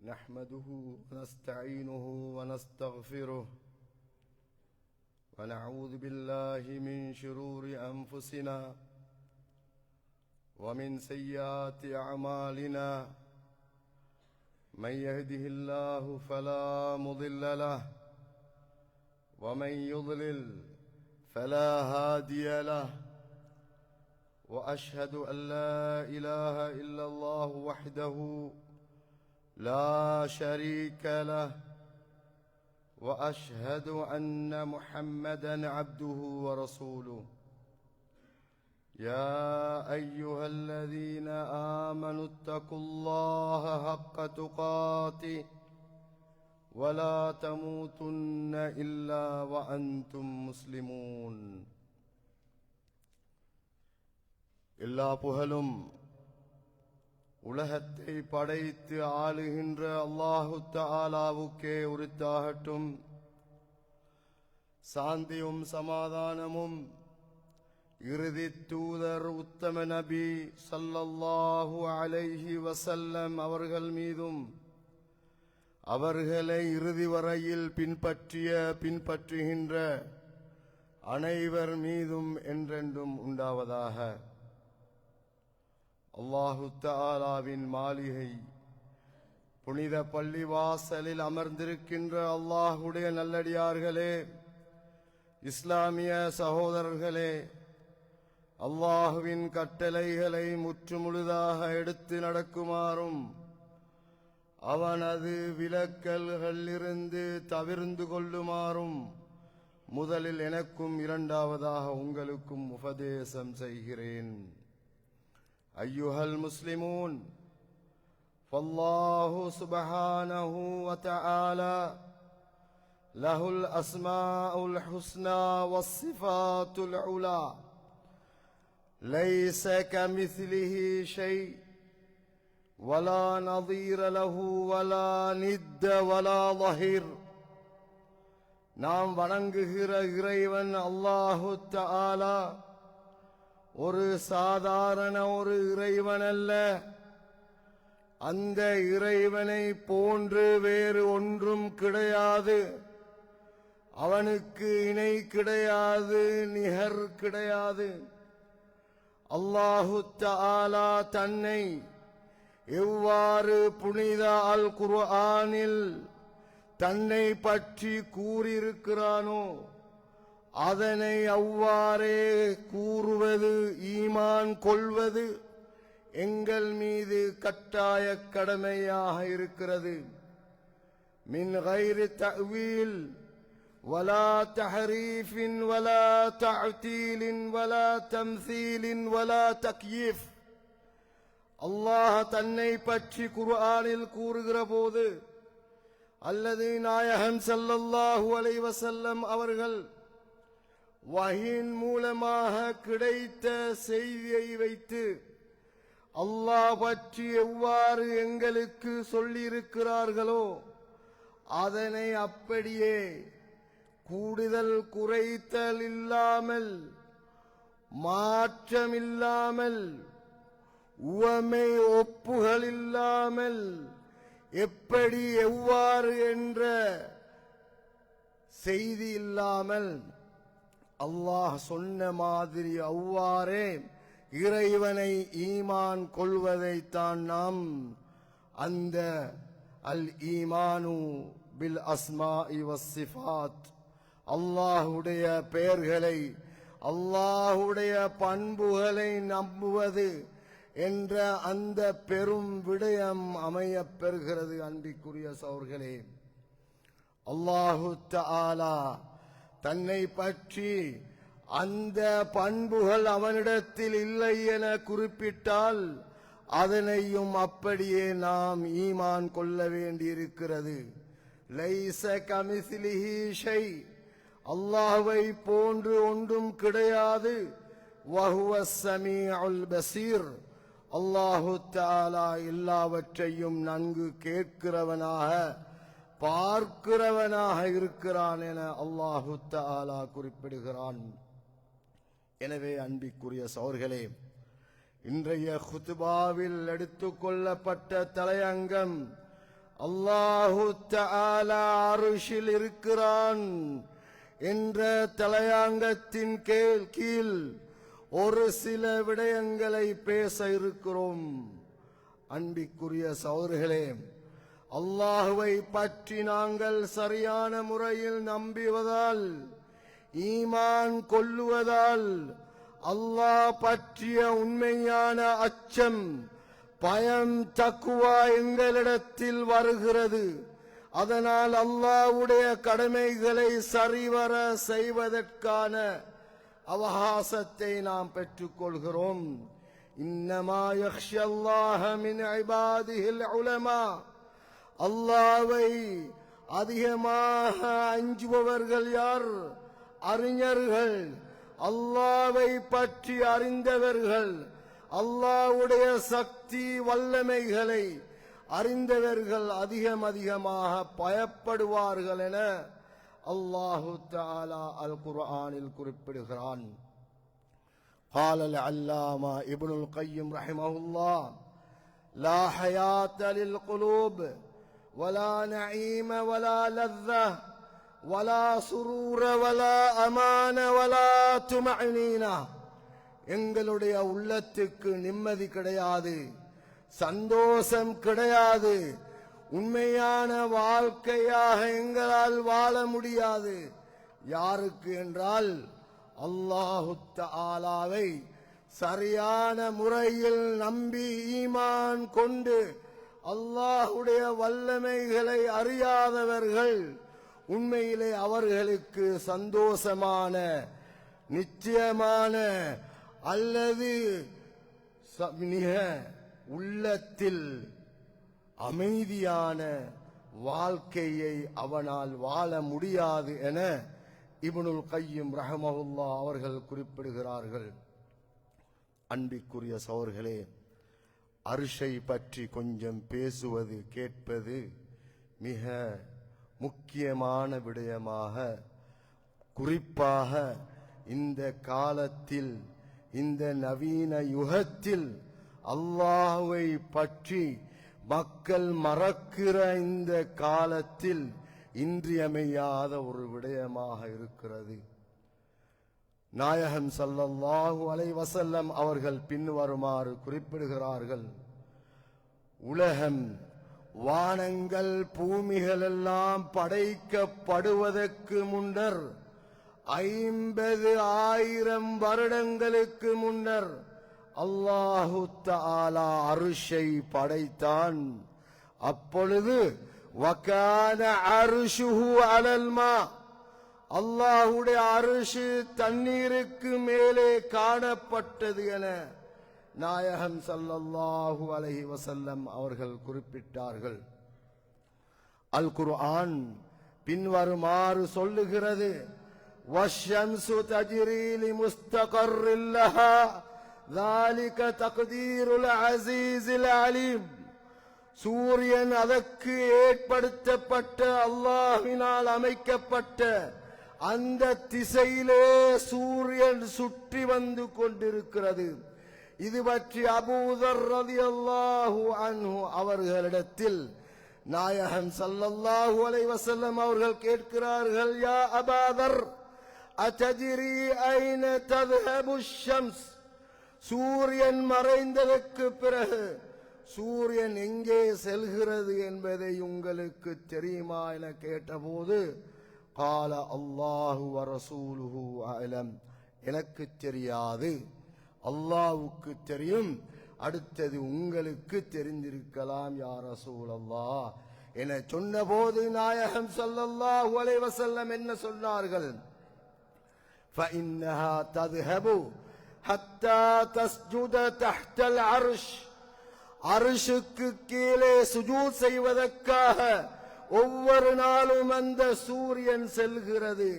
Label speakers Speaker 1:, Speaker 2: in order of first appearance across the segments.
Speaker 1: نحمده ونستعينه ونستغفره ونعوذ بالله من شرور أنفسنا ومن سيئات أعمالنا من يهده الله فلا مضل له ومن يضلل فلا هادي له وأشهد أن لا إله إلا الله وحده لا شريك له وأشهد أن محمدًا عبده ورسوله يا أيها الذين آمنوا اتقوا الله حق تقاته ولا تموتن إلا وأنتم مسلمون எல்லா புகழும் உலகத்தை படைத்து ஆளுகின்ற அல்லாஹு தஆலாவுக்கே உரித்தாகட்டும். சாந்தியும் சமாதானமும் இறுதி தூதர் உத்தம நபி ஸல்லல்லாஹு அலைஹி வஸல்லம் அவர்கள் மீதும் அவர்களை இறுதி வரையில் பின்பற்றுகின்ற அனைவர் மீதும் என்றென்றும் உண்டாவதாக. அல்லாஹு தஆலாவின் மாளிகை புனித பள்ளிவாசலில் அமர்ந்திருக்கின்ற அல்லாஹுடைய நல்லடியார்களே, இஸ்லாமிய சகோதரர்களே, அல்லாஹுவின் கட்டளைகளை முற்றுமுழுதாக எடுத்து நடக்குமாறும் அவனது விலக்கல்களிலிருந்து தவிர்ந்து கொள்ளுமாறும் முதலில் எனக்கும் இரண்டாவதாக உங்களுக்கும் உபதேசம் செய்கிறேன். أيها المسلمون، فالله سبحانه وتعالى له الأسماء الحسنى والصفات العلى، ليس كمثله شيء ولا نظير له ولا ند ولا ظهير. நாம் வணங்குகிற இறைவன் அல்லாஹு தஆலா ஒரு சாதாரண ஒரு இறைவன் அல்ல. அந்த இறைவனை போன்று வேறு ஒன்றும் கிடையாது. அவனுக்கு இணை கிடையாது, நிகர் கிடையாது. அல்லாஹு தஆலா தன்னை எவ்வாறு புனித அல் குர்ஆனில் தன்னை பற்றி கூறியிருக்கிறானோ அதனை அவ்வாறே கூறுவது, ஈமான் கொள்வது எங்கள் மீது கட்டாய கடமையாக இருக்கிறது. மின் கைரி தஅவீல் வலா தஹரீஃபின் வலா தஅதீலின் வலா தம்சீலின் வலா தக்யீஃப். அல்லாஹ் தன்னை பற்றி குர்ஆனில் கூறுகிற போது அல்லது நாயகம் ஸல்லல்லாஹு அலைஹி வஸல்லம் அவர்கள் வஹீன் மூலமாக கிடைத்த செய்தியை வைத்து அல்லாஹ் பற்றி எவ்வாறு எங்களுக்கு சொல்லியிருக்கிறார்களோ அதனை அப்படியே கூடுதல் குறைத்தல் இல்லாமல், மாற்றமில்லாமல், உவமை ஒப்புகள் இல்லாமல், எப்படி எவ்வாறு என்ற செய்தி இல்லாமல் அல்லாஹ் சொன்ன மாதிரி அவ்வாறே இறைவனை ஈமான் கொள்வதைத்தான் நாம் அந்த அல் ஈமானு பில் அஸ்மாஇ வஸ்ஸிஃபாத், அல்லாஹுடைய பெயர்களை அல்லாஹுடைய பண்புகளை நம்புவது என்ற அந்த பெரும் விடயம் அமையப் பெறுகிறது. அன்பிற்குரிய சகோதரர்களே, அல்லாஹு தஆலா தன்னை பற்றி அந்த பண்புகள் அவனிடத்தில் இல்லை என குறிப்பிட்டால் அதனையும் அப்படியே நாம் ஈமான் கொள்ள வேண்டியிருக்கிறது. லைஸ கமிஸ்லிஹி ஷை, அல்லாஹ்வை போன்று ஒன்றும் கிடையாது. வஹுவஸ் ஸமீஉல் பஸீர், அல்லாஹு தஆலா எல்லாவற்றையும் நன்கு கேட்கிறவனாக பார்க்கிறவனாக இருக்கிறான் என அல்லாஹு தஆலா குறிப்பிடுகிறான். எனவே அன்பிற்குரிய சகோதரர்களே, இன்றைய குத்பாவில் எடுத்துக்கொள்ளப்பட்ட தலையங்கம் அல்லாஹு தஆலா அர்ஷில் இருக்கிறான் என்ற தலையாங்கத்தின் கீழ் ஒரு சில விடயங்களை பேச இருக்கிறோம். அன்பிற்குரிய சகோதரர்களே, அல்லாஹுவை பற்றி நாங்கள் சரியான முறையில் நம்புவதால், ஈமான் கொள்ளுவதால், அல்லாஹ் பற்றிய உண்மையான அச்சம், பயம், தக்குவா எங்களிடத்தில் வருகிறது. அதனால் அல்லாஹ்வுடைய கடமைகளை சரிவர செய்வதற்கான அவகாசத்தை நாம் பெற்றுக்கொள்கிறோம். இன்னமா யக்ஷல்லாஹ மின் இபாதிஹில் உலமா, அல்லாஹ்வை அதிகமாக அஞ்சுபவர்கள் யார்? அறிஞர்கள், அல்லாஹ்வை பற்றி அறிந்தவர்கள், அல்லாஹ்வுடைய சக்தி வல்லமைகளை அறிந்தவர்கள் அதிகமாக பயப்படுவார்கள் என அல்லாஹு தஆலா அல் குர்ஆனில் குறிப்பிடுகிறான். قال العلامة ابن القيم رحمه الله: لا حياة للقلوب ولا نعيم ولا لذة ولا سرور ولا أمان ولا طمأنينة. எங்களுடைய உள்ளத்துக்கு நிம்மதி கிடையாது, சந்தோஷம் கிடையாது, உண்மையான வாழ்க்கையாக எங்களால் வாழ முடியாது. யாருக்கு என்றால் அல்லாஹு தஆலாவை சரியான முறையில் நம்பி ஈமான் கொண்டு அல்லாஹுடைய வல்லமைகளை அறியாதவர்கள். உண்மையிலே அவர்களுக்கு சந்தோஷமான, நிச்சயமான அல்லது மிக உள்ளத்தில் அமைதியான வாழ்க்கையை அவனால் வாழ முடியாது என இப்னுல் கய்யிம் ரஹ்மஹுல்லாஹ் அவர்கள் குறிப்பிடுகிறார்கள். அன்பிற்குரிய சகோதரர்களே, அர்ஷை பற்றி கொஞ்சம் பேசுவது, கேட்பது மிக முக்கியமான விடயமாக, குறிப்பாக இந்த காலத்தில், இந்த நவீன யுகத்தில் அல்லாஹ்வை பற்றி மக்கள் மறக்கிற இந்த காலத்தில் இன்றியமையாத ஒரு விடயமாக இருக்கிறது. நாயகம் ஸல்லல்லாஹு அலைஹி வஸல்லம் அவர்கள் பின்வருமாறு குறிப்பிடுகிறார்கள்: உலகம், வானங்கள், பூமிகள் எல்லாம் படைக்கப்படுவதற்கு முன்னர் 50,000 வருடங்களுக்கு முன்னர் அல்லாஹு தஆலா அர்ஷை படைத்தான். அப்பொழுது வகான அர்ஷுஹு அலல் மா, அல்லாஹ்வுடைய அர்ஷ் தண்ணீருக்கு மேலே காணப்பட்டது என நாயகம் ஸல்லல்லாஹு அலைஹி வஸல்லம் அவர்கள் குறிப்பிட்டார்கள். அல் குர்ஆன் பின்வருமாறு சொல்லுகிறது: வஷ்ஷம்சு தஜ்ரி லிமுஸ்தகர்ரின் லஹா ذلك تقدير العزيز العليم. சூரியன் அதற்கு ஏற்படுத்தப்பட்ட, அல்லாஹ்வினால் அமைக்கப்பட்ட அந்த திசையிலே சூரியன் சுற்றி வந்து கொண்டிருக்கிறது. இது பற்றி அபூதர் ரலியல்லாஹு அன்ஹு அவர்களிடத்தில் நாயகம் ஸல்லல்லாஹு அலைஹி வஸல்லம் அவர்கள் கேட்கிறார்கள்: யா அபூதர், அத்தஜ்ரி ஐன தذهب الشمس, சூரியன் மறைந்ததற்கு பிறகு சூரியன் எங்கே செல்கிறது என்பதை உங்களுக்கு தெரியுமா என கேட்டபோது, கால அல்லாஹு வ ரசூலுஹு அலம், எனக்கு தெரியாது, அல்லாஹ்வுக்கு தெரியும், அடுத்தது உங்களுக்கு தெரிந்திருக்கலாம் யா ரசூலல்லாஹ் என சொன்னபோது நாயகம் ஸல்லல்லாஹு அலைஹி வஸல்லம் என்ன சொன்னார்கள்? فإنها تذهب حتى تسجد تحت العرش, அர்ஷுக்கு கீழே சுஜூத் செய்வதற்காக ஒவ்வொரு நாளும் அந்த சூரியன் செல்கிறது.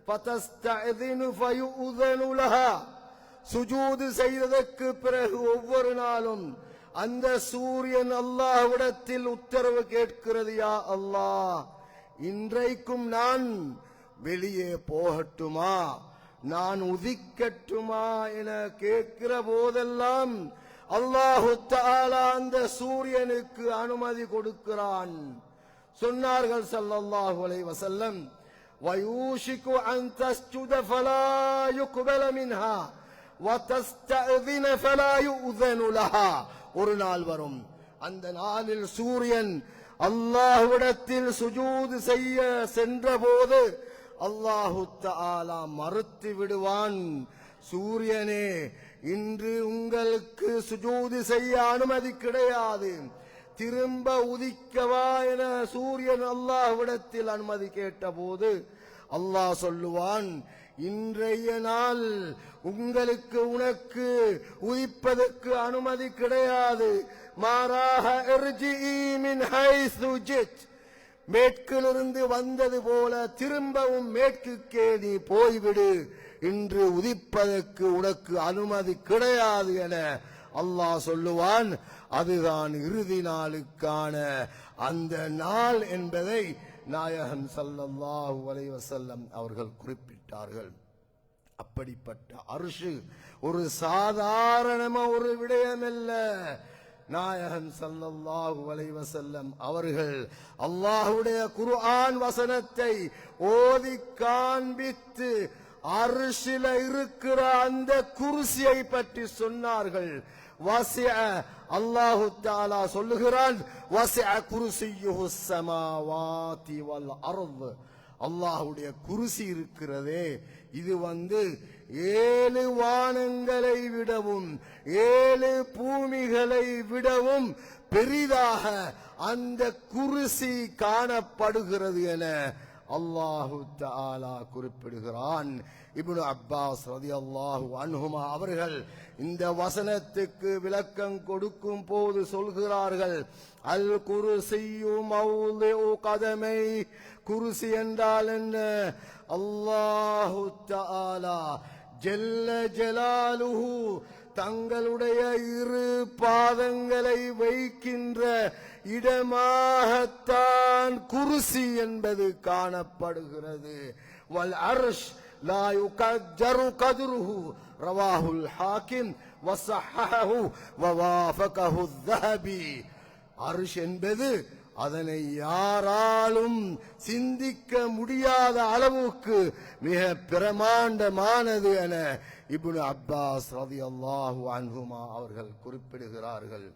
Speaker 1: ஃபதஸ்தஅذினு ஃபயுذனு லஹா, சுஜூத் செய்ததற்கு பிறகு ஒவ்வொரு நாளும் அந்த சூரியன் அல்லாஹ்விடத்தில் உத்தரவு கேட்கிறது: யா அல்லாஹ், இன்றைக்கும் நான் வெளியே போகட்டுமா, நான் உதிக்கட்டுமா என கேட்கிற போதெல்லாம் அல்லாஹு தஆலா அந்த சூரியனுக்கு அனுமதி கொடுக்கிறான். சொன்னார்கள் ஸல்லல்லாஹு அலைஹி வஸல்லம், وَيُوشِكُ أَن تَسْجُدَ فَلَا يُقْبَلَ مِنْهَا وَتَسْتَأْذِنَ فَلَا يُؤْذَنُ لَهَا. ஒரு நாள் வரும், அந்த நாளில் சூரியன் அல்லாஹ்விடத்தில் சுஜூது செய்ய சென்றபோது அல்லாஹு தஆலா மறுத்து விடுவான், சூரியனே, இன்று உங்களுக்கு சுஜூது செய்ய அனுமதி கிடையாது, திரும்ப உதிக்கவா என சூரியன் அல்லாஹ்விடத்தில் அனுமதி கேட்டபோது அல்லாஹ் சொல்லுவான், இன்றைய நாள் உங்களுக்கு உனக்கு உதிப்பதற்கு அனுமதி கிடையாது, மாறாக இர்ஜிஇ மின் ஹைஸு ஜித், மேற்கிலிருந்து வந்தது போல திரும்பவும் மேற்குக்கே நீ போய்விடு, இன்று உதிப்பதற்கு உனக்கு அனுமதி கிடையாது என அல்லாஹ் சொல்லுவான். அதுதான் இறுதி நாளுக்கான அந்த நாள் என்பதை நாயகம் ஸல்லல்லாஹு அலைஹி வஸல்லம் அவர்கள் குறிப்பிட்டார்கள். அப்படிப்பட்ட அர்ஷ் ஒரு சாதாரண ஒரு விடயமல்ல. நாயகம் ஸல்லல்லாஹு அலைஹி வஸல்லம் அவர்கள் அல்லாஹ்வுடைய குர்ஆன் வசனத்தை ஓதி காண்பித்து அர்ஷில இருக்கிற அந்த குர்சியை பற்றி சொன்னார்கள். வஸிஅ, அல்லாஹு தஆலா சொல்லுகிறான், வஸிஅ குர்சியுஹு ஸமாவாதி வல் அர்த். அல்லாஹ்வுடைய குர்சி இருக்கிறதே, இது 7 வானங்களை விடவும் 7 பூமிகளை விடவும் பெரிதாக அந்த குர்சி காணப்படுகிறது என அல்லாஹு தஆலா குறிப்பிடுகிறான். இப்னு அப்பாஸ் ரலியல்லாஹு அன்ஹுமா அவர்கள் இந்த வசனத்துக்கு விளக்கம் கொடுக்கும் போது சொல்கிறார்கள், அல் குர்சியு மௌலிஉ கதமை, குர்சி என்றால் என்ன? அல்லாஹு தஆலா ஜல்ல ஜலாலுஹு தங்களுடைய 2 பாதங்களை வைக்கின்ற இடமாகத்தான் குர்சி என்பது காணப்படுகிறது. வல் அர்ஷ் லா யுகஜரு கத்ருஹு ரவாஹுல் ஹாக்கிம் வஸஹஹஹு வவாஃபகஹு ذஹபி. அர்ஷ் என்பது அதனை யாராலும் சிந்திக்க முடியாத அளவுக்கு மிக பிரமாண்டமானது என இப்னு அப்பாஸ் ரலியல்லாஹு அன்ஹுமா அவர்கள் குறிப்பிடுகிறார்கள்.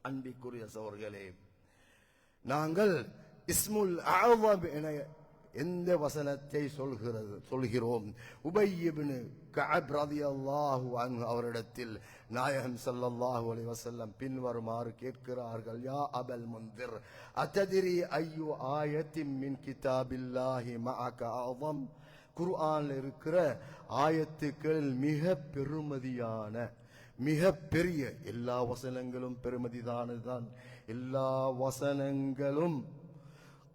Speaker 1: அன்பிற்குரிய சகோதரர்களே, நாங்கள் இஸ்முல் அஅஸம் என எந்த வசனத்தை சொல்கிறோம்? உபை இப்னு கஅப் ரலியல்லாஹு அன்ஹு அவரிடத்தில் நாயகம் ஸல்லல்லாஹு அலைஹி வஸல்லம் பின்வருமாறு கேட்கிறார்கள், யா அபல் முன்திர், அதத்ரி ஐயு ஆயத்தின் மின் கிதாபில்லாஹி மஅக அஅஸம். குர்ஆன்ல இருக்கிற ஆயத்துக்கள் மிக பெருமதியான, மிக பெரிய, எல்லா வசனங்களும் பெருமதிதானதுதான், எல்லா வசனங்களும்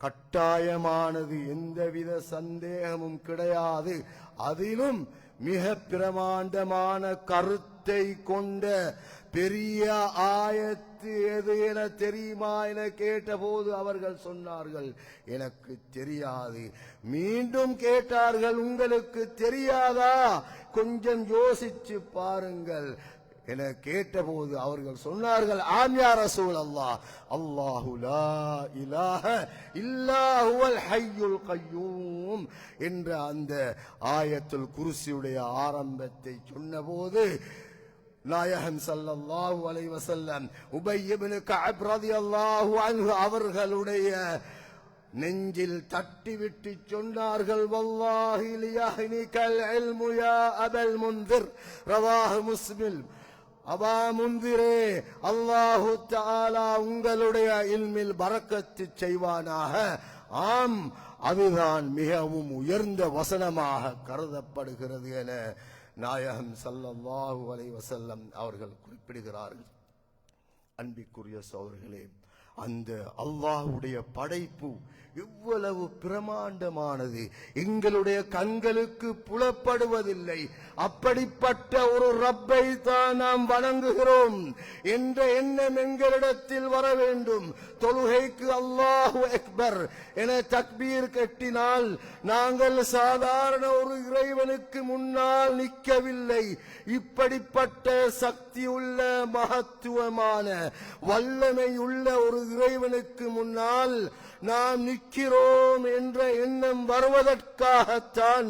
Speaker 1: கட்டாயமானது, எந்தவித சந்தேகமும் கிடையாது. அதிலும் மிக பிரமாண்டமான கருத்தை கொண்ட பெரிய ஆயத்து எது என தெரியுமா என கேட்டபோது அவர்கள் சொன்னார்கள், எனக்கு தெரியாது. மீண்டும் கேட்டார்கள், உங்களுக்கு தெரியாதா? கொஞ்சம் யோசிச்சு பாருங்கள் என கேட்டபோது அவர்கள் சொன்னார்கள், ஆம் யா ரசூலல்லாஹ், அல்லாஹு லா இலாஹ இல்லா ஹுவல் ஹய்யுல் கய்யூம் என்ற அந்த ஆயத்துல் குர்சியுடைய ஆரம்பத்தை சொன்னபோது நாயகம் ஸல்லல்லாஹு அலைஹி வஸல்லம் உபை இப்னு கஅப் ரலியல்லாஹு அன்ஹு அவர்களுடைய நெஞ்சில் தட்டிவிட்டு சொன்னார்கள், வல்லாஹி லியஹ்னிகல் இல்மு யா அபல் முன்திர் ரவாஹு முஸ்லிம். அபா முன்திரே, அல்லாஹு தஆலா உங்களுடைய இல்மில் பரக்கத்து செய்வானாக. ஆம், அதுதான் மிகவும் உயர்ந்த வசனமாக கருதப்படுகிறது என நாயகம் ஸல்லல்லாஹு அலைஹி வஸல்லம் அவர்கள் குறிப்பிடுகிறார்கள். அன்பிற்குரிய சகோதரர்களே, அந்த அல்லாஹ்வுடைய படைப்பு எவ்வளவு பிரமாண்டமானது, எங்களுடைய கண்களுக்கு புலப்படுவதில்லை. அப்படிப்பட்ட ஒரு ரப்பை தான் நாம் வணங்குகிறோம் என்ற எண்ணம் எங்களிடத்தில் வர வேண்டும். தொழுகைக்கு அல்லாஹு அக்பர் என தக்பீர் கட்டினால் நாங்கள் சாதாரண ஒரு இறைவனுக்கு முன்னால் நிற்கவில்லை. இப்படிப்பட்ட சக்தி உள்ள மகத்துவமான வல்லமை உள்ள ஒரு இறைவனுக்கு முன்னால் நாம் நிற்கிறோம் என்ற எண்ணம் வருவதற்காகத்தான்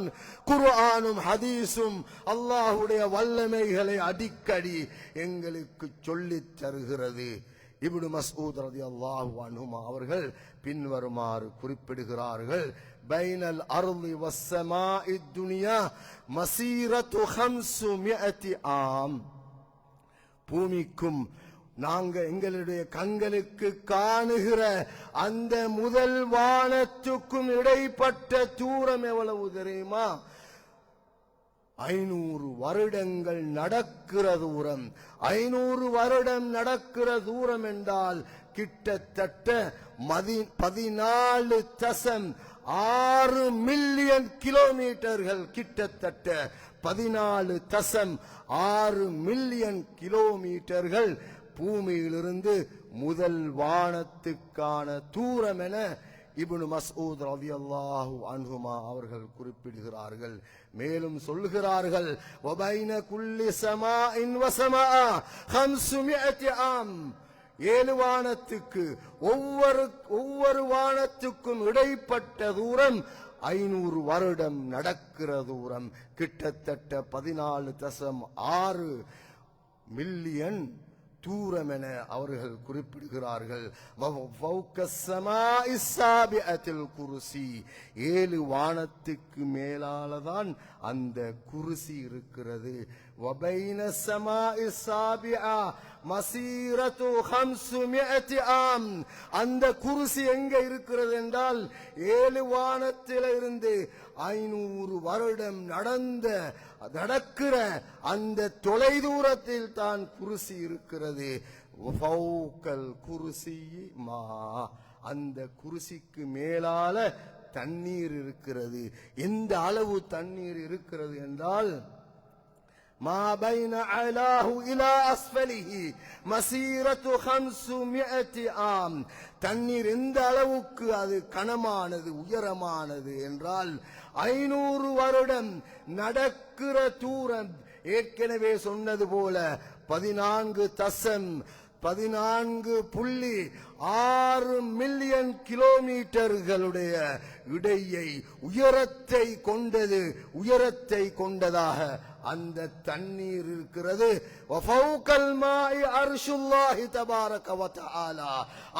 Speaker 1: குர்ஆனும் ஹதீஸும் அல்லாஹ்வுடைய வல்லமைகளை அடிக்கடி எங்களுக்கு சொல்லித் தருகிறது. இப்னு மஸ்ஊத் ரலியல்லாஹு அன்ஹுமா அவர்கள் பின்வருமாறு குறிப்பிடுகிறார்கள்: பைனல் அர்தி வஸ்ஸமாஇ துன்யா மஸீரத்து 500 ஆம். பூமிக்கும் நாங்க எங்களுடைய கண்களுக்கு காணுகிற அந்த முதல் வானத்துக்கும் இடைப்பட்ட தூரம் எவ்வளவு தெரியுமா? 500 வருடங்கள் நடக்கிற தூரம். 500 வருடம் நடக்கிற தூரம் என்றால் கிட்டத்தட்ட 14.6 மில்லியன் கிலோமீட்டர்கள். கிட்டத்தட்ட 14.6 மில்லியன் கிலோமீட்டர்கள் பூமியிலிருந்து முதல் வானத்துக்கான தூரம் என இப்னு மஸ்ஊத் ரலியல்லாஹு அன்ஹுமா அவர்கள் குறிப்பிடுகிறார்கள். மேலும் சொல்கிறார்கள்: வபைன குல்லி ஸமாஇன் வஸமாஅ 500 ஆம். 7 வானத்துக்கு ஒவ்வொரு வானத்துக்கும் இடைப்பட்ட தூரம் 500 வருடம் நடக்கிற தூரம். கிட்டத்தட்ட 14.6 மில்லியன் தூரம் என அவர்கள் குறிப்பிடுகிறார்கள். 7 வானத்துக்கு மேலாலதான் அந்த குர்சி இருக்கிறது. وبين السماء السابعة مسيرة 500 ஆம். அந்த குர்சி எங்க இருக்கிறது என்றால் 7 வானத்தில இருந்து 500 வருடம் நடக்கிற அந்த தொலைதூரத்தில் தான் குர்சி இருக்கிறது. ஃபௌகல் குர்சி மா, அந்த குர்சிக்கு மேலால தண்ணீர் இருக்கிறது. எந்த அளவு தண்ணீர் இருக்கிறது என்றால் ما بين أعلاه إلى أسفله مسيرة 500 ஆம். தண்ணீர் எந்த அளவுக்கு அது கனமானது உயரமானது என்றால் 500 வருடம் நடக்கிற தூரம். ஏற்கனவே சொன்னது போல 14.6 மில்லியன் கிலோமீட்டர்களுடைய இடையை உயரத்தை கொண்டதாக அந்த தண்ணீர் இருக்கிறது. வஃபௌகல் மாஇ அர்ஷுல்லாஹி தபாரக வ தஆலா.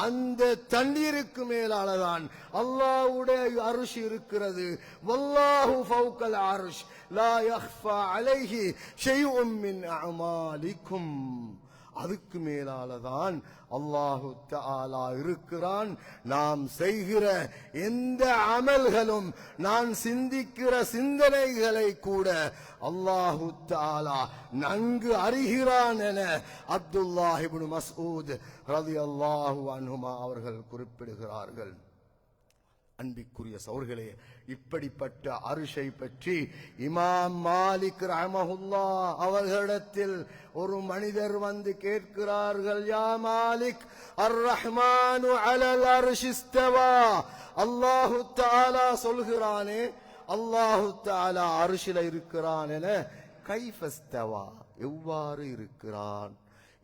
Speaker 1: அந்த தண்ணீருக்கு மேலாலதான் அல்லாஹ்வுடைய அர்ஷ் இருக்கிறது. வல்லாஹு ஃபௌகல் அர்ஷ் லா யக்ஃபா அலைஹி ஷைஉம் மின் அமாலிக்கும். அதுக்கு மேலாலதான் அல்லாஹு தஆலா இருக்கிறான். நாம் செய்கிற எந்த அமல்களும், நான் சிந்திக்கிற சிந்தனைகளை கூட அல்லாஹு தஆலா நன்கு அறிகிறான் என அப்துல்லாஹ் இப்னு மஸ்ஊத் ரலியல்லாஹு அன்ஹுமா அவர்கள் குறிப்பிடுகிறார்கள். அன்பிற்குரிய சகோதரர்களே, இப்படிப்பட்ட அரிஷை பற்றி இமாம் மாலிக் ரஹ்மஹுல்லாஹ் அவர்களிடத்தில் ஒரு மனிதர் வந்து கேட்கிறார்கள்: யா மாலிக், அர் ரஹ்மானு அலல் அர்ஷ் இஸ்தவா. அல்லாஹு தஆலா சொல்கிறானே, அல்லாஹு தஆலா அர்ஷில இருக்கிறான் என, கைஃப இஸ்தவா, எவ்வாறு இருக்கிறான்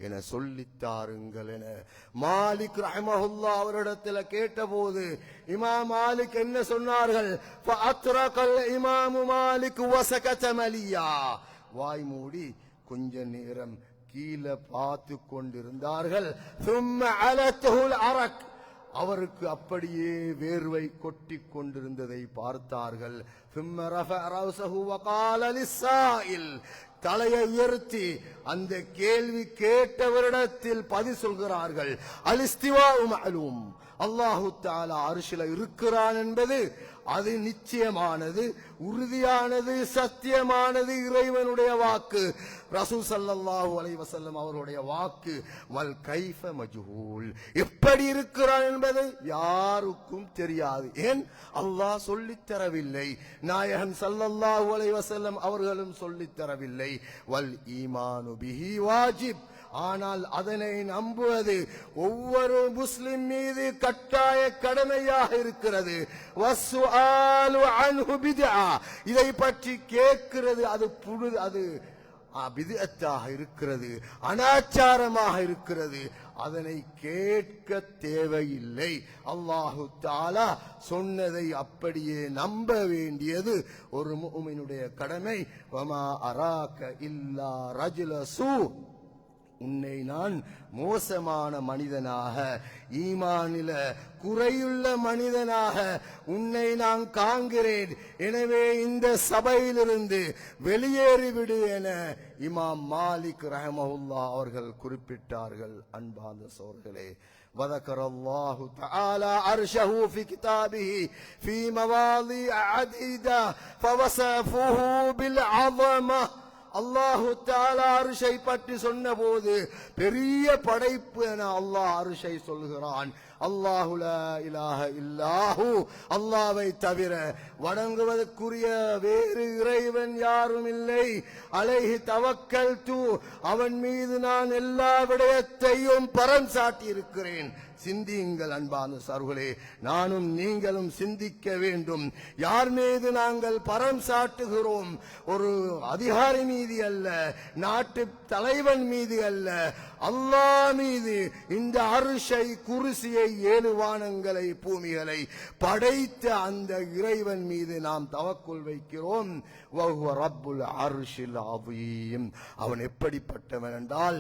Speaker 1: என சொல்லித்தாருங்கள் என மாலிக் ரஹ்மஹுல்லாஹ் அவரிடத்தில் கேட்டபோது இமாம் மாலிக் என்ன சொன்னார்கள்? ஃபஅத்ரகல் இமாம் மாலிக் வஸகத மலியா. வாய் மூடி கொஞ்ச நேரம் கீழே பார்த்து கொண்டிருந்தார்கள். ثم علته العرق. அவருக்கு அப்படியே வேர்வை கொட்டிக் கொண்டிருந்ததை பார்த்தார்கள். ثم رفع رأسه وقال للسائل. தலையை உயர்த்தி அந்த கேள்வி கேட்டவரிடத்தில் பதில் சொல்கிறார்கள்: அல் இஸ்திவாஉ மஅலூம். அல்லாஹு தஆலா அர்ஷில இருக்கிறான் என்பது அது நிச்சயமானது, உறுதியானது, சத்தியமானது, இறைவனுடைய வாக்கு, ரசூல் ஸல்லல்லாஹு அலைஹி வஸல்லம் அவருடைய வாக்கு. வல் கைஃப மஜ்ஹூல், எப்படி இருக்கிறான் என்பது யாருக்கும் தெரியாது. ஏன்? அல்லாஹ் சொல்லித் தரவில்லை, நாயகன் ஸல்லல்லாஹு அலைஹி வஸல்லம் அவர்களும் சொல்லித் தரவில்லை. வல் ஈமானு பிஹி வாஜிப், ஆனால் அதனை நம்புவது ஒவ்வொரு முஸ்லிம் மீது கட்டாய கடமையாக இருக்கிறது. வஸ்ஸுஆலு அன்ஹு பித்ஆ, இதை பற்றி கேட்கிறது அது பித்அத்தாக இருக்கிறது, அனாச்சாரமாக இருக்கிறது. அதனை கேட்க தேவையில்லை. அல்லாஹு தஆலா சொன்னதை அப்படியே நம்ப வேண்டியது ஒரு முஃமினுடைய கடமை. வமா அராக இல்லா ரஜுல சூ, உன்னை நான் மோசமான மனிதனாக, ஈமானில குறையுள்ள மனிதனாக உன்னை நான் காண்கிறேன். எனவே இந்த சபையிலிருந்து வெளியேறிவிடு என இமாம் மாலிக் ரஹ்மஹுல்லாஹ் அவர்கள் குறிப்பிட்டார்கள். அன்பார்ந்த சகோதரர்களே, وذكر الله تعالى عرشه في كتابه في مواضع عديدة فوصفه بالعظمة. அல்லாஹு தஆலா அர்ஷை பற்றி சொன்னபோது பெரிய படைப்பு என அல்லாஹ் அர்ஷை சொல்கிறான். அல்லாஹு லா இலாஹ இல்லாஹு, அல்லாஹ்வை தவிர வணங்குவதற்குரிய வேறு இறைவன் யாரும் இல்லை. அலைஹி தவக்கல்து, அவன் மீது நான் எல்லா விடயத்தையும் பரம் சாட்டி இருக்கிறேன். சிந்தியுங்கள் அன்பான சகோதரர்களே, நானும் நீங்களும் சிந்திக்க வேண்டும். யார் மீது நாங்கள் பரம் சாட்டுகிறோம்? ஒரு அதிகாரி மீது அல்ல, நாட்டு தலைவன் மீது அல்ல, அல்லாஹ் மீது. இந்த அர்ஷை, குர்சியை, 7 வானங்களை, பூமிகளை படைத்த அந்த இறைவன் மீது நாம் தவக்குல் வைக்கிறோம். வஹுவ ரப்புல் அர்ஷில் அஸீம், அவன் எப்படிப்பட்டவன் என்றால்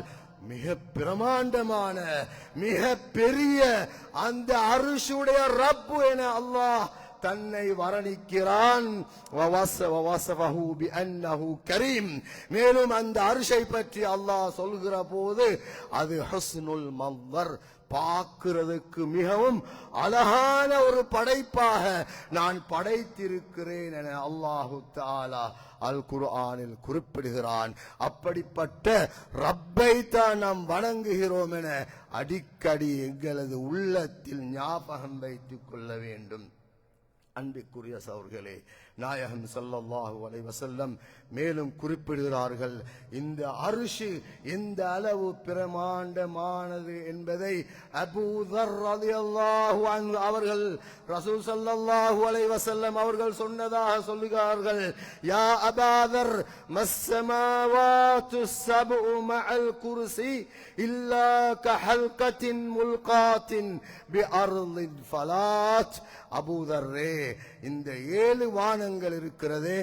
Speaker 1: மிக பிரமாண்டமான, மிக பெரிய அந்த அர்ஷுடைய ரப்பு என அல்லாஹ் தன்னை வர்ணிக்கிறான். மேலும் அந்த அர்ஷை பற்றி அல்லாஹ் சொல்கிற போது அது ஹுஸ்னுல் மன்வர், பார்க்கிறதுக்கு மிகவும் அழகான ஒரு படைப்பாக நான் படைத்திருக்கிறேன் என அல்லாஹு தஆலா அல் குர்ஆனில் குறிப்பிடுகிறான். அப்படிப்பட்ட ரப்பை தான் நாம் வணங்குகிறோம் என அடிக்கடி எங்களது உள்ளத்தில் ஞாபகம் வைத்துக் கொள்ள வேண்டும். அன்பிற்குரிய சகோதரர்களே, நாயகம் ஸல்லல்லாஹு அலைஹி வஸல்லம் மேலும் குறிப்பிடுகிறார்கள், இந்த அர்ஷ் எந்த அளவு பிரமாண்டமானது என்பதை அபூ தர் ரலியல்லாஹு அன்ஹு அவர்கள் ரசூல் ஸல்லல்லாஹு அலைஹி வஸல்லம் அவர்கள் சொன்னதாக சொல்லுகிறார்கள். யா அபா தர் மஸ்ஸமாவாத்து ஸப்உ மஅல் குர்சி இல்லா கஹல்கத்தின் முல்காத்தின் பிஅர்லில் ஃபலாத். அபூதர்ரே, இந்த 7 வானங்கள் இருக்கிறதே,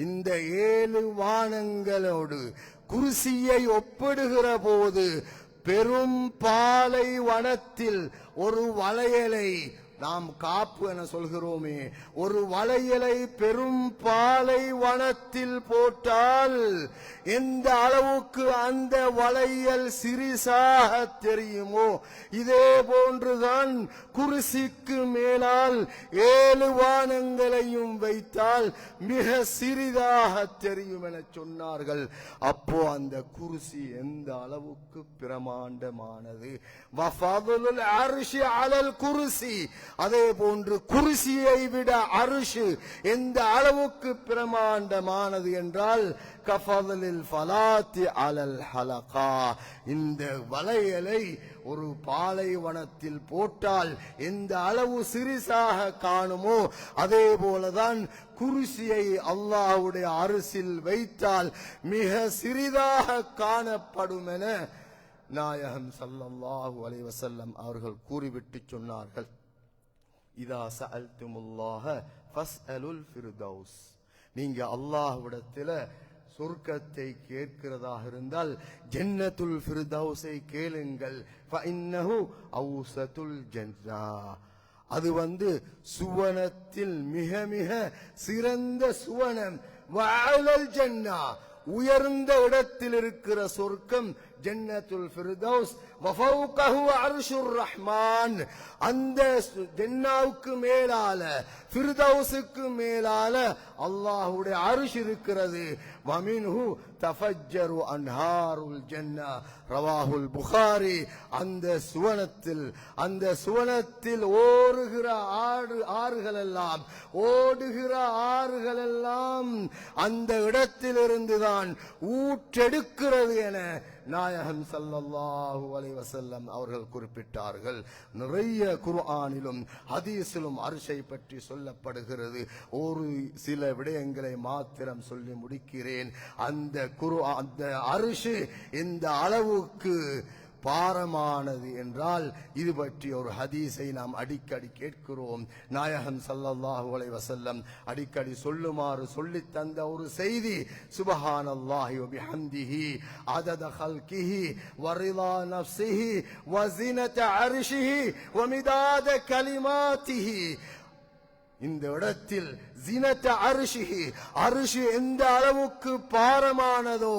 Speaker 1: இந்த 7 வானங்களோடு குர்சியை ஒப்பிடுகிற போது பெரும் பாலை வனத்தில் ஒரு வளையலை, நாம் காப்பு என சொல்கிறோமே, ஒரு வளையலை பெரும் பாலை வனத்தில் போட்டால் எந்த அளவுக்கு அந்த வளையல் சிறிசாக தெரியுமோ, இதே போன்றுதான் குர்சிக்கு மேலால் 7 வானங்களையும் வைத்தால் மிக சிறிதாக தெரியும் என சொன்னார்கள். அப்போ அந்த குர்சி எந்த அளவுக்கு பிரமாண்டமானது. வஃபதுல் அர்ஷி அலல் குர்சி, அதே போன்று குர்சியை விட அர்ஷ் எந்த அளவுக்கு பிரமாண்டமானது என்றால் கஃபதலில் ஃபலாத்தி அலல் ஹலகா, இந்த வளையலை ஒரு பாலைவனத்தில் போட்டால் எந்த அளவு சிறிசாக காணுமோ அதே போலதான் குர்சியை அல்லாஹ்வுடைய அரிசில் வைத்தால் மிக சிறிதாக காணப்படும் என நாயகம் ஸல்லல்லாஹு அலைஹி வஸல்லம் அவர்கள் கூறிவிட்டு சொன்னார்கள். இதா சஅல்துமுல்லாஹ ஃபஸ்அலுல் ஃபிர்தௌஸ், நீங்க அல்லாஹ்விடத்தில் சொர்க்கத்தை கேட்கிறதாக இருந்தால் ஜன்னத்துல் ஃபிர்தௌஸை கேளுங்கள். ஃபஇன்னஹு அவ்ஸதுல் ஜன்னா, அது சுவனத்தில் மிக மிக சிறந்த சுவனம். வஅலல் ஜன்னா, உயர்ந்த இடத்தில் இருக்கிற சொர்க்கம் ஜன்னத்துல் ஃபிர்தௌஸ் வஃபௌகஹு அர்ஷுர் ரஹ்மான். அந்த ஜன்னாவுக்கு மேலால ஃபிர்தௌஸுக்கு மேலால அல்லாஹ்வுடைய அர்ஷ் இருக்கிறது. வமின்ஹு தஃபஜ்ஜரு அன்ஹாருல் ஜன்னா ரவாஹுல் புகாரி. அந்த சுவனத்தில் ஓடுகிற ஆறுகள் எல்லாம் ஓடுகிற ஆறுகள் எல்லாம் அந்த இடத்திலிருந்துதான் ஊற்றெடுக்கிறது என நாயகம் ஸல்லல்லாஹு அலைஹி வஸல்லம் அவர்கள் குறிப்பிட்டார்கள். நிறைய குர்ஆனிலும் ஹதீஸிலும் அர்ஷை பற்றி சொல்லப்படுகிறது. ஒரு சில விடயங்களை மாத்திரம் சொல்லி முடிக்கிறேன். அந்த அர்ஷ் இந்த அளவுக்கு பாரமானது என்றால் இது பற்றி ஒரு ஹதீஸை நாம் அடிக்கடி கேட்கிறோம். நாயகம் ஸல்லல்லாஹு அலைஹி வஸல்லம் அடிக்கடி சொல்லுமாறு சொல்லி தந்த ஒரு செய்தி, சுப்ஹானல்லாஹி வ பிஹம்திஹி அதத ஹல்கிஹி வ ரிதா நஃப்ஸிஹி வ ஸினத அர்ஷிஹி வ மிதாத கலிமாத்திஹி. இந்த இடத்தில் ஜினத அர்ஷிஹி, அர்ஷ் எந்த அளவுக்கு பாரமானதோ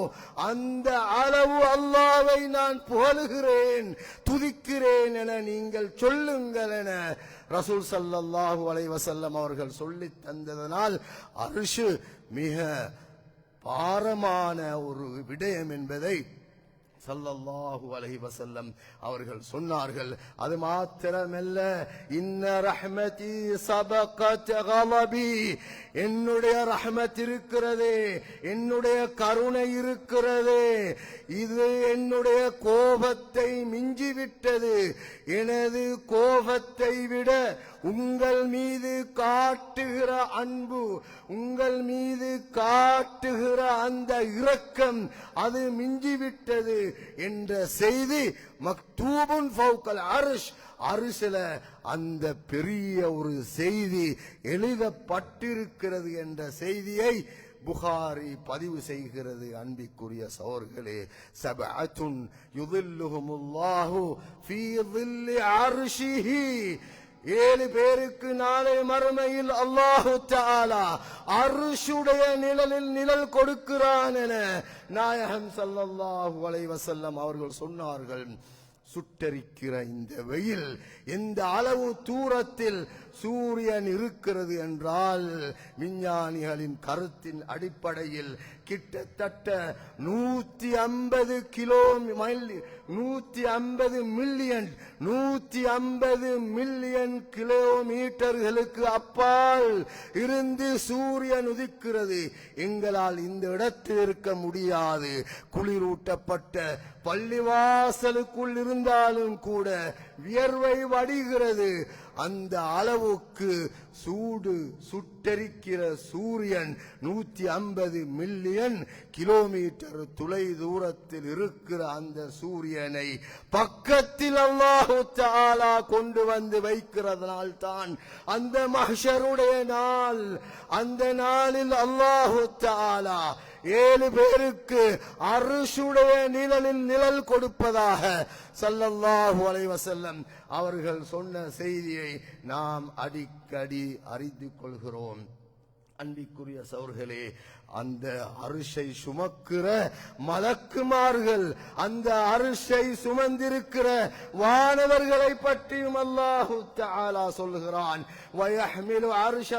Speaker 1: அந்த அளவு அல்லாஹ்வை நான் புகழுகிறேன், துதிக்கிறேன் என நீங்கள் சொல்லுங்கள் என ரசூல் ஸல்லல்லாஹு அலைஹி வஸல்லம் அவர்கள் சொல்லி தந்ததனால் அர்ஷ் மிக பாரமான ஒரு விடயம் என்பதை ஸல்லல்லாஹு அலைஹி வஸல்லம் அவர்கள் சொன்னார்கள். அது மாத்திரமல்ல, இன்ன ரஹ்மதி சபகத் கலபி, என்னுடைய ரஹ்மத் இருக்கிறதே, என்னுடைய கருணை இருக்கிறதே, இது என்னுடைய கோபத்தை மிஞ்சிவிட்டது. எனது கோபத்தை விட உங்கள் மீது காட்டுகிற அன்பு, உங்கள் மீது காட்டுகிற அந்த இரக்கம் அது மிஞ்சிவிட்டது என்ற செய்தி மக்தூபுன் ஃபௌகல் அர்ஷ், அர்ஷில அந்த பெரிய ஒரு செய்தி எழுதப்பட்டிருக்கிறது என்ற செய்தியை புகாரி பதிவு செய்கிறது. அன்பிற்குரிய சகோதரர்களே, சபஅத்துன் யுதில்லுஹுமுல்லாஹு ஃபீ ظில்லி அர்ஷிஹி, 7 பேருக்கு நாளை மறுமையில் அல்லாஹு தஆலா அர்ஷுடைய நிழலில் நிழல் கொடுக்கிறான் என நாயகம் ஸல்லல்லாஹு அலைஹி வஸல்லம் அவர்கள் சொன்னார்கள். சுட்டரிக்கிற இந்த வெயில் எந்த அளவு தூரத்தில் சூரியன் இருக்கிறது என்றால் விஞ்ஞானிகளின் கருத்தின் அடிப்படையில் கிட்டத்தட்ட 150 மில்லியன் கிலோமீட்டர்களுக்கு அப்பால் இருந்து சூரியன் உதிக்கிறது. எங்களால் இந்த இடத்தில் இருக்க முடியாது. குளிரூட்டப்பட்ட பள்ளிவாசலுக்குள் இருந்தாலும் கூட வியர்வை வடிகிறது. அந்த அளவுக்கு சுட்டரிக்கிற சூரியன் 150 மில்லியன் கிலோமீட்டர் தொலை தூரத்தில் இருக்கிற அந்த சூரியனை பக்கத்தில் அல்லாஹு தஆலா கொண்டு வந்து வைக்கிறதனால் தான் அந்த மஹ்ஷருடைய நாள், அந்த நாளில் அல்லாஹு தஆலா 7 பேருக்கு அர்ஷுடைய நிழலில் நிழல் கொடுப்பதாக ஸல்லல்லாஹு அலைஹி வஸல்லம் அவர்கள் சொன்ன செய்தியை நாம் அடிக்கடி அறிந்து கொள்கிறோம். அன்பிற்குரிய சகோதரர்களே, அந்த அர்ஷை சுமக்கிற மலக்குமார்கள், அந்த அர்ஷை சுமந்திருக்கிற வானவர்களை பற்றியும் அல்லாஹு தஆலா சொல்கிறான். வயஹ்மிலு அர்ஷ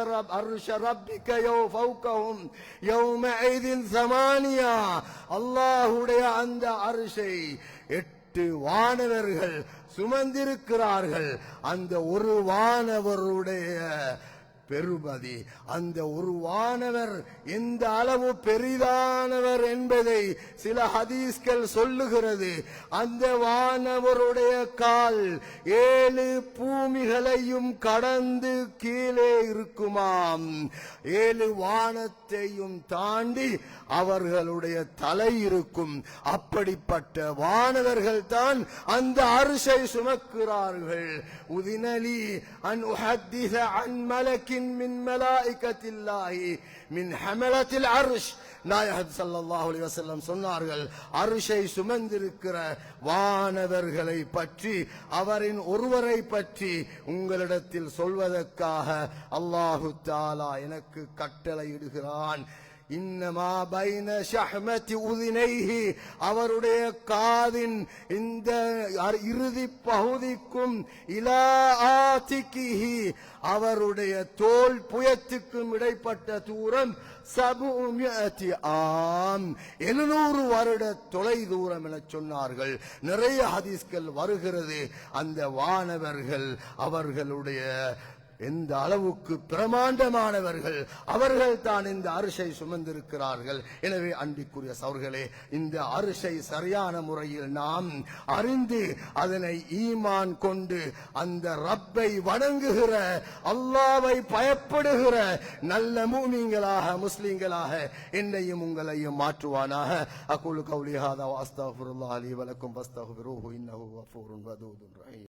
Speaker 1: ரப்பிக ஃபௌகஹும் யௌமஇதின் ஸமானியா, அல்லாஹ்வுடைய அந்த அர்ஷை 8 வானவர்கள் சுமந்திருக்கிறார்கள். அந்த ஒரு வானவருடைய பெருமதி, அந்த ஒரு வானவர் எந்த அளவு பெரிதானவர் என்பதை சில ஹதீஸ்கள் சொல்லுகிறது. அந்த வானவருடைய கால் 7 பூமிகளையும் கடந்து கீழே இருக்குமாம். 7 வானத்தையும் தாண்டி அவர்களுடைய தலை இருக்கும். அப்படிப்பட்ட வானவர்கள் தான் அந்த அர்ஷை சுமக்கிறார்கள். உதினலி அன் உஹத்திஸ அன் மலக்கின் மின் மலாயிகத்தில்லாஹி மின் ஹமலத்தில் அர்ஷ், நாயகம் ஸல்லல்லாஹு அலைஹி வஸல்லம் சொன்னார்கள், அர்ஷை சுமந்திருக்கிற வானவர்களை பற்றி, அவரின் ஒருவரை பற்றி உங்களிடத்தில் சொல்வதற்காக அல்லாஹு தஆலா எனக்கு கட்டளையிடுகிறான். இன்னமா பைன ஷஹ்மதி உதினைஹி, அவருடைய காதின் இந்த இறுதி பகுதிக்கும் இலா ஆதிகிஹி, அவருடைய தோல் புயத்துக்கும் இடைப்பட்ட தூரம் 700 ஆம், 700 வருட தொலை தூரம் என சொன்னார்கள். நிறைய ஹதீஸ்கள் வருகிறது. அந்த வானவர்கள் அவர்களுடைய எந்த அளவுக்கு பிரமாண்டமானவர்கள், அவர்கள் தான் இந்த அரிசை சுமந்திருக்கிறார்கள். எனவே அன்பிற்குரிய சகோதரர்களே, இந்த அரிசை சரியான முறையில் நாம் அறிந்து அதனை ஈமான் கொண்டு அந்த ரப்பை வணங்குகிற, அல்லாஹ்வை பயப்படுகிற நல்ல மூமின்களாக, முஸ்லிம்களாக என்னையும் உங்களையும் மாற்றுவானாக. அகூலு கௌலி ஹாதா வ அஸ்தக்ஃபிருல்லாஹ் லி வ லக்கும் ஃபஸ்தக்ஃபிரூஹு இன்னஹு கஃபூருன் வதூதுர் ரஹீம்.